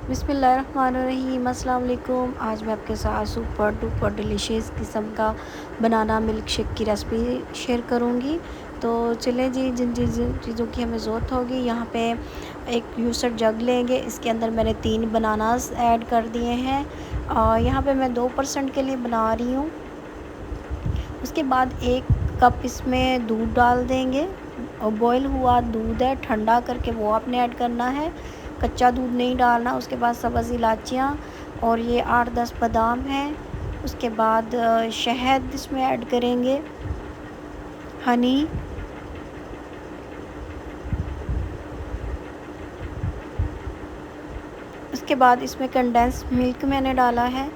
बिस्मिल्लाहिर्रहमानिर्रहीम। अस्सलाम वालेकुम। आज मैं आपके साथ सुपर डुपर डिलीशियस किस्म का बनाना मिल्क शेक की रेसिपी शेयर करूंगी। तो चलें जी, जिन जिन चीज़ों की हमें ज़रूरत होगी, यहाँ पे एक यूसर जग लेंगे। इसके अंदर मैंने 3 बनानास ऐड कर दिए हैं और यहाँ पे मैं 2% के लिए बना रही हूँ। उसके बाद 1 कप इसमें दूध डाल देंगे और बॉयल हुआ दूध है, ठंडा करके वो आपने ऐड करना है, कच्चा दूध नहीं डालना। उसके बाद सब्ज़ इलायचियाँ और ये 8-10 बादाम हैं। उसके बाद शहद इसमें ऐड करेंगे, हनी, उसके बाद इसमें कंडेंस मिल्क मैंने डाला है।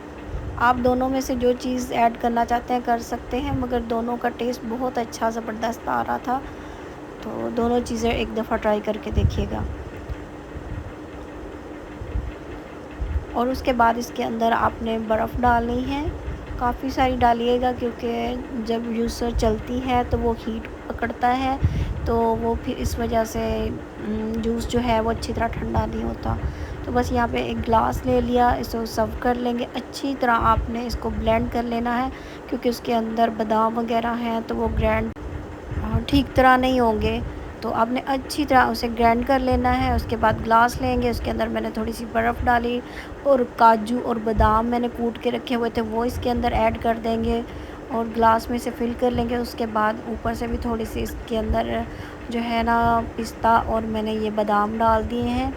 आप दोनों में से जो चीज़ ऐड करना चाहते हैं कर सकते हैं, मगर दोनों का टेस्ट बहुत अच्छा ज़बरदस्त आ रहा था, तो दोनों चीज़ें एक दफ़ा ट्राई करके देखिएगा। और उसके बाद इसके अंदर आपने बर्फ़ डालनी है, काफ़ी सारी डालिएगा, क्योंकि जब यूसर चलती है तो वो हीट पकड़ता है, तो वो फिर इस वजह से जूस जो है वो अच्छी तरह ठंडा नहीं होता। तो बस यहाँ पे एक गिलास ले लिया, इसको सर्व कर लेंगे। अच्छी तरह आपने इसको ब्लेंड कर लेना है, क्योंकि उसके अंदर बादाम वगैरह हैं तो वो ग्राइंड ठीक तरह नहीं होंगे, तो आपने अच्छी तरह उसे ग्राइंड कर लेना है। उसके बाद ग्लास लेंगे, उसके अंदर मैंने थोड़ी सी बर्फ़ डाली और काजू और बादाम मैंने कूट के रखे हुए थे वो इसके अंदर ऐड कर देंगे और ग्लास में से फिल कर लेंगे। उसके बाद ऊपर से भी थोड़ी सी इसके अंदर जो है ना पिस्ता और मैंने ये बादाम डाल दिए हैं।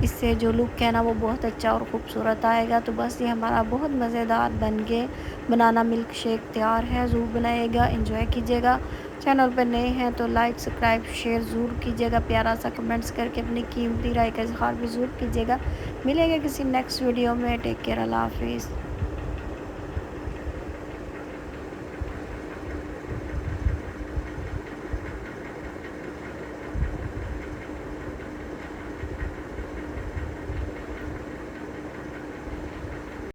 इससे जो लुक है ना वो बहुत अच्छा और ख़ूबसूरत आएगा। तो बस ये हमारा बहुत मज़ेदार बन के बनाना मिल्क शेक तैयार है। ज़रूर बनाइएगा, एंजॉय कीजिएगा। चैनल पर नए हैं तो लाइक सब्सक्राइब शेयर ज़रूर कीजिएगा। प्यारा सा कमेंट्स करके अपनी कीमती राय का इज़हार भी ज़रूर कीजिएगा। मिलेंगे किसी नेक्स्ट वीडियो में। टेक केयर, अल्लाह हाफिज़।